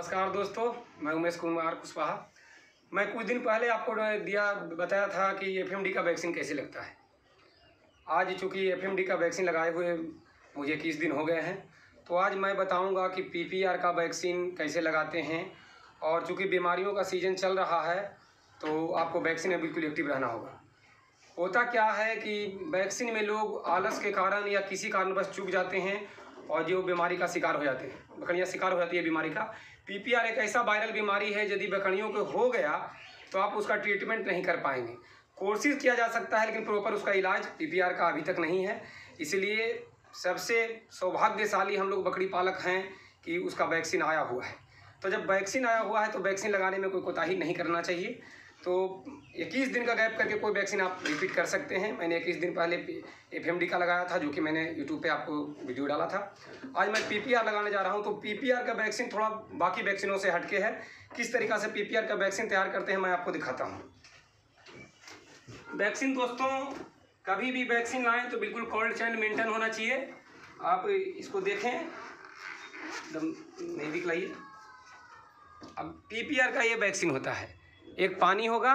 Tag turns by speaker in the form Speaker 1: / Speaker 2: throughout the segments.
Speaker 1: नमस्कार दोस्तों, मैं उमेश कुमार कुशवाहा। मैं कुछ दिन पहले आपको बताया था कि एफएमडी का वैक्सीन कैसे लगता है। आज चूँकि एफएमडी का वैक्सीन लगाए हुए मुझे 21 दिन हो गए हैं, तो आज मैं बताऊंगा कि पीपीआर का वैक्सीन कैसे लगाते हैं। और चूँकि बीमारियों का सीज़न चल रहा है तो आपको वैक्सीन में बिल्कुल एक्टिव रहना होगा। होता क्या है कि वैक्सीन में लोग आलस के कारण या किसी कारणवश चूक जाते हैं और जो बीमारी का शिकार हो जाते हैं, बकरियाँ शिकार हो जाती है बीमारी का। पीपीआर एक ऐसा वायरल बीमारी है, यदि बकरियों को हो गया तो आप उसका ट्रीटमेंट नहीं कर पाएंगे। कोशिश किया जा सकता है लेकिन प्रॉपर उसका इलाज पीपीआर का अभी तक नहीं है। इसलिए सबसे सौभाग्यशाली हम लोग बकरी पालक हैं कि उसका वैक्सीन आया हुआ है। तो जब वैक्सीन आया हुआ है तो वैक्सीन लगाने में कोई कोताही नहीं करना चाहिए। तो 21 दिन का गैप करके कोई वैक्सीन आप रिपीट कर सकते हैं। मैंने 21 दिन पहले एफएमडी का लगाया था, जो कि मैंने यूट्यूब पे आपको वीडियो डाला था। आज मैं पीपीआर लगाने जा रहा हूं। तो पीपीआर का वैक्सीन थोड़ा बाकी वैक्सीनों से हटके है। किस तरीक़ा से पीपीआर का वैक्सीन तैयार करते हैं मैं आपको दिखाता हूँ। वैक्सीन दोस्तों, कभी भी वैक्सीन लाएँ तो बिल्कुल कोल्ड चेन मेंटेन होना चाहिए। आप इसको देखें, एकदम नहीं दिखलाइए। अब पीपीआर का ये वैक्सीन होता है, एक पानी होगा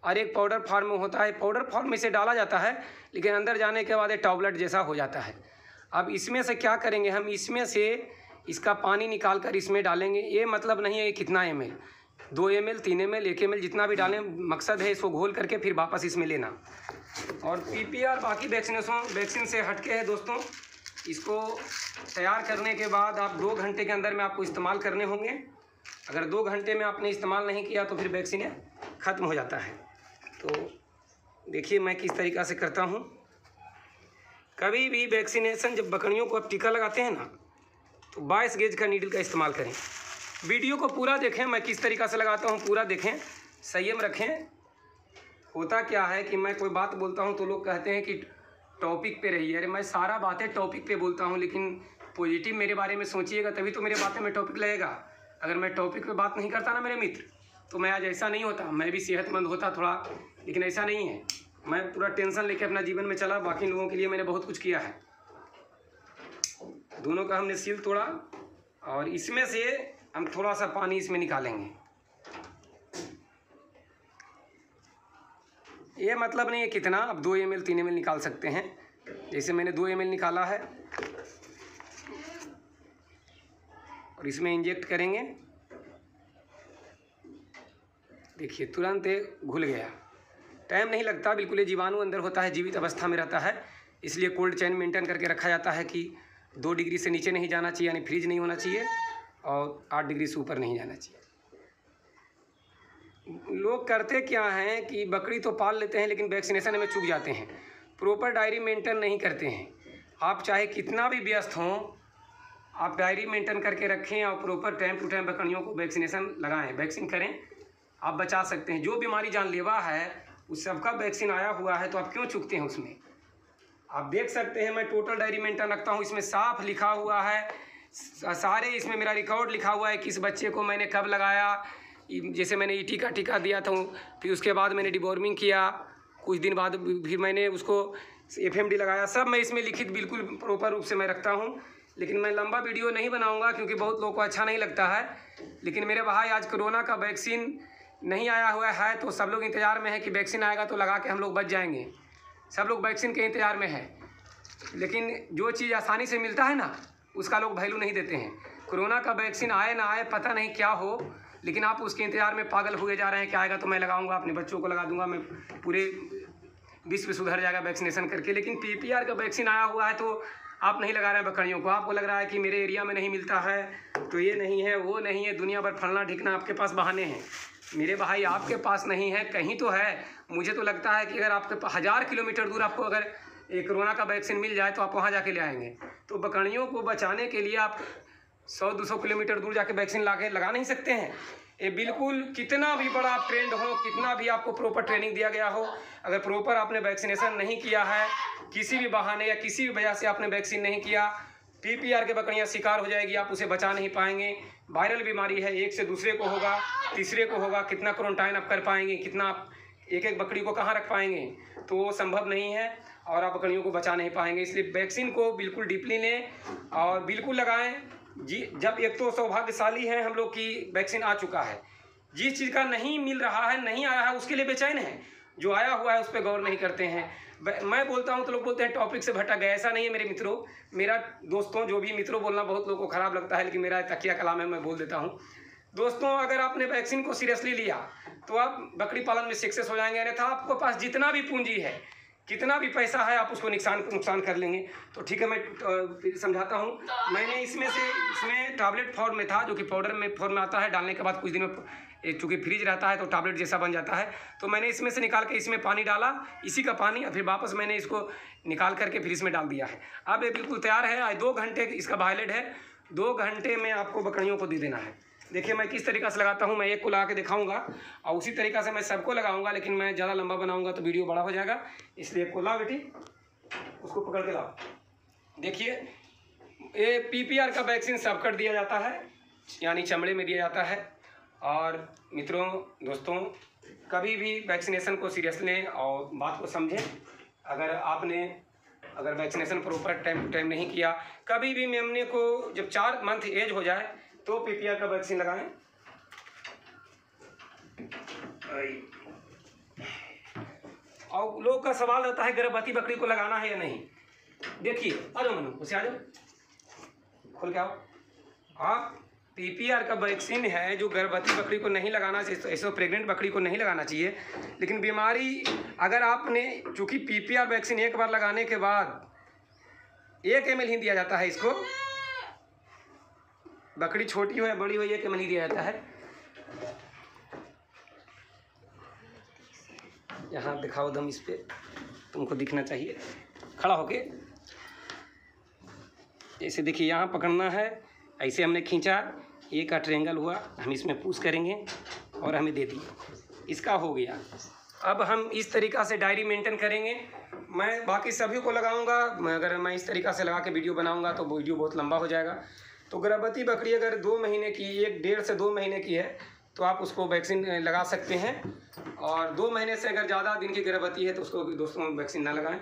Speaker 1: और एक पाउडर फॉर्म में होता है। पाउडर फॉर्म में इसे डाला जाता है लेकिन अंदर जाने के बाद एक टैबलेट जैसा हो जाता है। अब इसमें से क्या करेंगे, हम इसमें से इसका पानी निकाल कर इसमें डालेंगे। ये मतलब नहीं है कितना ml, 2 ml, 3 ml, 1 ml जितना भी डालें, मकसद है इसको घोल करके फिर वापस इसमें लेना। और पीपीआर बाकी वैक्सीन से हटके है दोस्तों। इसको तैयार करने के बाद आप 2 घंटे के अंदर में आपको इस्तेमाल करने होंगे। अगर 2 घंटे में आपने इस्तेमाल नहीं किया तो फिर वैक्सीन ख़त्म हो जाता है। तो देखिए मैं किस तरीक़ा से करता हूँ। कभी भी वैक्सीनेशन जब बकरियों को आप टीका लगाते हैं ना, तो 22 गेज का नीडल का इस्तेमाल करें। वीडियो को पूरा देखें, मैं किस तरीक़ा से लगाता हूँ पूरा देखें, संयम रखें। होता क्या है कि मैं कोई बात बोलता हूँ तो लोग कहते हैं कि टॉपिक पे रहिए। अरे मैं सारा बातें टॉपिक पे बोलता हूँ, लेकिन पॉजिटिव मेरे बारे में सोचिएगा तभी तो मेरे बातें में टॉपिक लगेगा। अगर मैं टॉपिक पे बात नहीं करता ना मेरे मित्र, तो मैं आज ऐसा नहीं होता, मैं भी सेहतमंद होता थोड़ा। लेकिन ऐसा नहीं है, मैं पूरा टेंशन लेके अपना जीवन में चला। बाकी लोगों के लिए मैंने बहुत कुछ किया है। दोनों का हमने सील तोड़ा और इसमें से हम थोड़ा सा पानी इसमें निकालेंगे। ये मतलब नहीं है कितना, अब 2 ml 3 ml निकाल सकते हैं। जैसे मैंने 2 ml निकाला है और इसमें इंजेक्ट करेंगे। देखिए तुरंत घुल गया, टाइम नहीं लगता। बिल्कुल ये जीवाणु अंदर होता है, जीवित अवस्था में रहता है। इसलिए कोल्ड चेन मेंटेन करके रखा जाता है कि 2 डिग्री से नीचे नहीं जाना चाहिए, यानी फ्रीज नहीं होना चाहिए, और 8 डिग्री से ऊपर नहीं जाना चाहिए। लोग करते क्या हैं कि बकरी तो पाल लेते हैं लेकिन वैक्सीनेशन में चूक जाते हैं, प्रॉपर डायरी मेंटेन नहीं करते हैं। आप चाहे कितना भी व्यस्त हों, आप डायरी मेंटेन करके रखें और प्रॉपर टाइम टू टाइम बकरियों को वैक्सीनेशन लगाएं, वैक्सीन करें। आप बचा सकते हैं। जो बीमारी जानलेवा है उस सबका वैक्सीन आया हुआ है, तो आप क्यों चूकते हैं उसमें। आप देख सकते हैं मैं टोटल डायरी मेंटेन रखता हूँ। इसमें साफ लिखा हुआ है, सारे इसमें मेरा रिकॉर्ड लिखा हुआ है, किस बच्चे को मैंने कब लगाया। जैसे मैंने ईटी का टीका दिया था, फिर उसके बाद मैंने डिवॉर्मिंग किया, कुछ दिन बाद फिर मैंने उसको एफएमडी लगाया, सब मैं इसमें लिखित बिल्कुल प्रॉपर रूप से मैं रखता हूँ। लेकिन मैं लंबा वीडियो नहीं बनाऊंगा क्योंकि बहुत लोगों को अच्छा नहीं लगता है। लेकिन मेरे भाई, आज कोरोना का वैक्सीन नहीं आया हुआ है तो सब लोग इंतज़ार में है कि वैक्सीन आएगा तो लगा के हम लोग बच जाएंगे। सब लोग वैक्सीन के इंतज़ार में है, लेकिन जो चीज़ आसानी से मिलता है ना, उसका लोग वैल्यू नहीं देते हैं। कोरोना का वैक्सीन आए ना आए पता नहीं क्या हो, लेकिन आप उसके इंतज़ार में पागल हुए जा रहे हैं कि आएगा तो मैं लगाऊंगा, अपने बच्चों को लगा दूंगा, मैं पूरे विश्व सुधर जाएगा वैक्सीनेशन करके। लेकिन पीपीआर का वैक्सीन आया हुआ है तो आप नहीं लगा रहे हैं बकरियों को। आपको लग रहा है कि मेरे एरिया में नहीं मिलता है तो ये नहीं है, वो नहीं है, दुनिया भर फलना ढिकना आपके पास बहाने हैं। मेरे भाई, आपके पास नहीं है, कहीं तो है। मुझे तो लगता है कि अगर आपके 1000 किलोमीटर दूर आपको अगर एक कोरोना का वैक्सीन मिल जाए तो आप वहाँ जाके ले आएंगे। तो बकरियों को बचाने के लिए आप 100-200 किलोमीटर दूर जाके वैक्सीन लगा नहीं सकते हैं। ये बिल्कुल, कितना भी बड़ा आप ट्रेंड हो, कितना भी आपको प्रॉपर ट्रेनिंग दिया गया हो, अगर प्रॉपर आपने वैक्सीनेशन नहीं किया है, किसी भी बहाने या किसी भी वजह से आपने वैक्सीन नहीं किया, पीपीआर के बकरियां शिकार हो जाएगी, आप उसे बचा नहीं पाएंगे। वायरल बीमारी है, एक से दूसरे को होगा, तीसरे को होगा। कितना क्वारंटाइन आप कर पाएंगे, कितना आप एक बकरी को कहाँ रख पाएंगे, तो वो संभव नहीं है और आप बकरियों को बचा नहीं पाएंगे। इसलिए वैक्सीन को बिल्कुल डीपली लें और बिल्कुल लगाएं। जी जब एक तो सौभाग्यशाली है हम लोग की वैक्सीन आ चुका है, जिस चीज़ का नहीं मिल रहा है, नहीं आया है, उसके लिए बेचैन है। जो आया हुआ है उस पर गौर नहीं करते हैं। मैं बोलता हूँ तो लोग बोलते हैं टॉपिक से भटक गए। ऐसा नहीं है मेरे मित्रों, मेरा दोस्तों, जो भी मित्रों बोलना बहुत लोगों को ख़राब लगता है, लेकिन मेरा तकिया कलाम है, मैं बोल देता हूँ। दोस्तों, अगर आपने वैक्सीन को सीरियसली लिया तो आप बकरी पालन में सक्सेस हो जाएंगे। अन्यथा आपको पास जितना भी पूंजी है, कितना भी पैसा है, आप उसको नुकसान कर लेंगे। तो ठीक है, मैं समझाता हूँ। मैंने इसमें टैबलेट फॉर्म में था, जो कि पाउडर में फॉर्म में आता है। डालने के बाद कुछ दिन में चूँकि फ्रीज रहता है तो टैबलेट जैसा बन जाता है। तो मैंने इसमें से निकाल के इसमें पानी डाला, इसी का पानी, और फिर वापस मैंने इसको निकाल करके फिर इसमें डाल दिया है। अब ये बिल्कुल तैयार है। आज 2 घंटे इसका वायलेट है। 2 घंटे में आपको बकरियों को दे देना है। देखिए मैं किस तरीक़ा से लगाता हूँ। मैं एक को लगा के दिखाऊंगा और उसी तरीक़ा से मैं सबको लगाऊंगा, लेकिन मैं ज़्यादा लंबा बनाऊंगा तो वीडियो बड़ा हो जाएगा। इसलिए को ला बेटी, उसको पकड़ के लाओ। देखिए ये PPR का वैक्सीन सबकट दिया जाता है, यानी चमड़े में दिया जाता है। और मित्रों, दोस्तों, कभी भी वैक्सीनेशन को सीरियस लें और बात को समझें। अगर vaccination proper time to time नहीं किया, कभी भी मेमने को जब 4 मंथ एज हो जाए तो PPR का वैक्सीन लगाएं। और लोग का सवाल रहता है गर्भवती बकरी को लगाना है या नहीं। देखिए, आ जाओ मनु, उसे आ जाओ, खोल के आओ। आप PPR का वैक्सीन है जो गर्भवती बकरी को नहीं लगाना चाहिए, ऐसे प्रेग्नेंट बकरी को नहीं लगाना चाहिए। लेकिन बीमारी, अगर आपने, चूँकि PPR वैक्सीन एक बार लगाने के बाद 1 ml ही दिया जाता है इसको। बकरी छोटी हो या बड़ी हो, 1 ml ही दिया जाता है। यहाँ दिखाओ दम, इस पे तुमको दिखना चाहिए खड़ा होके। जैसे देखिए, यहाँ पकड़ना है, ऐसे हमने खींचा, एक का ट्रायंगल हुआ, हम इसमें पुश करेंगे और हमें दे दिए, इसका हो गया। अब हम इस तरीक़ा से डायरी मेंटेन करेंगे। मैं बाकी सभी को लगाऊंगा, अगर मैं इस तरीक़ा से लगा के वीडियो बनाऊंगा तो वीडियो बहुत लंबा हो जाएगा। तो गर्भवती बकरी अगर 2 महीने की, 1.5 से 2 महीने की है तो आप उसको वैक्सीन लगा सकते हैं। और 2 महीने से अगर ज़्यादा दिन की गर्भवती है तो उसको दोस्तों वैक्सीन ना लगाएं।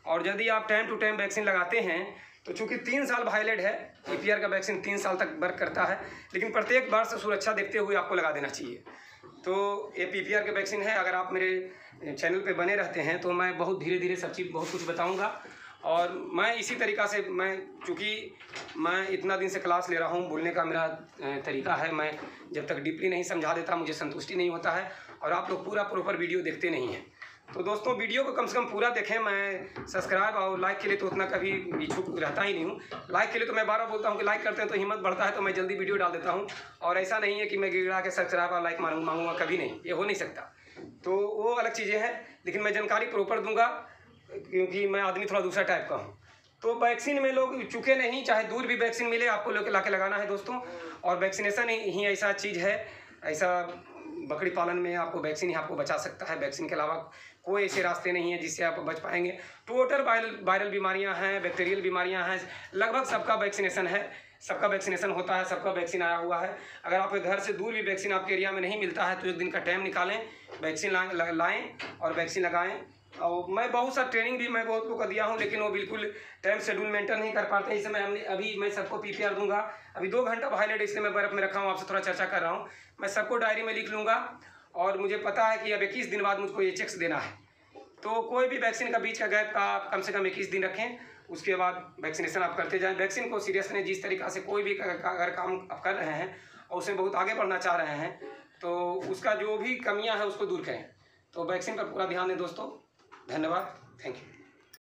Speaker 1: और यदि आप टाइम टू टाइम वैक्सीन लगाते हैं तो चूँकि 3 साल वायलेट है, PPR का वैक्सीन 3 साल तक वर्क करता है, लेकिन प्रत्येक बार से सुरक्षा देखते हुए आपको लगा देना चाहिए। तो ये PPR का वैक्सीन है। अगर आप मेरे चैनल पे बने रहते हैं तो मैं बहुत धीरे धीरे सब चीज़ बहुत कुछ बताऊंगा। और मैं इसी तरीक़ा से, चूँकि मैं इतना दिन से क्लास ले रहा हूँ, बोलने का मेरा तरीका है, मैं जब तक डीपली नहीं समझा देता मुझे संतुष्टि नहीं होता है। और आप लोग पूरा प्रॉपर वीडियो देखते नहीं हैं। तो दोस्तों, वीडियो को कम से कम पूरा देखें। मैं सब्सक्राइब और लाइक के लिए तो उतना कभी इच्छुक रहता ही नहीं हूँ। लाइक के लिए तो मैं 12 बोलता हूँ कि लाइक करते हैं तो हिम्मत बढ़ता है, तो मैं जल्दी वीडियो डाल देता हूँ। और ऐसा नहीं है कि मैं गिड़ा के सब्सक्राइब और लाइक मांगूंगा, कभी नहीं, ये हो नहीं सकता। तो वो अलग चीज़ें हैं, लेकिन मैं जानकारी प्रॉपर दूंगा क्योंकि मैं आदमी थोड़ा दूसरा टाइप का हूँ। तो वैक्सीन में लोग चुके नहीं, चाहे दूर भी वैक्सीन मिले, आपको ला के लगाना है दोस्तों। और वैक्सीनेशन ही ऐसा चीज़ है, ऐसा बकरी पालन में आपको वैक्सीन ही आपको बचा सकता है। वैक्सीन के अलावा कोई ऐसे रास्ते नहीं है जिससे आप बच पाएंगे। टोटल वायरल बीमारियां हैं, बैक्टीरियल बीमारियां हैं, लगभग सबका वैक्सीनेशन है, सबका वैक्सीनेशन होता है, सबका वैक्सीन आया हुआ है। अगर आपके घर से दूर भी वैक्सीन आपके एरिया में नहीं मिलता है तो 1 दिन का टाइम निकालें, वैक्सीन लाएँ और वैक्सीन लगाएँ। और मैं बहुत सा ट्रेनिंग भी मैं बहुत लोग को दिया हूँ, लेकिन वो बिल्कुल टाइम शेड्यूल मेंटेन नहीं कर पाते। इस समय अभी मैं सबको PPR दूंगा। अभी 2 घंटा वायलेट इसलिए मैं बर्फ़ में रखा हूँ, आपसे थोड़ा चर्चा कर रहा हूँ। मैं सबको डायरी में लिख लूँगा। और मुझे पता है कि अब 21 दिन बाद मुझको ये चेक्स देना है। तो कोई भी वैक्सीन का बीच का गैप का आप कम से कम 21 दिन रखें, उसके बाद वैक्सीनेशन आप करते जाएं। वैक्सीन को सीरियस लें। जिस तरीक़ा से कोई भी अगर काम आप कर रहे हैं और उसमें बहुत आगे बढ़ना चाह रहे हैं तो उसका जो भी कमियां हैं उसको दूर करें। तो वैक्सीन पर पूरा ध्यान दें दोस्तों। धन्यवाद, थैंक यू।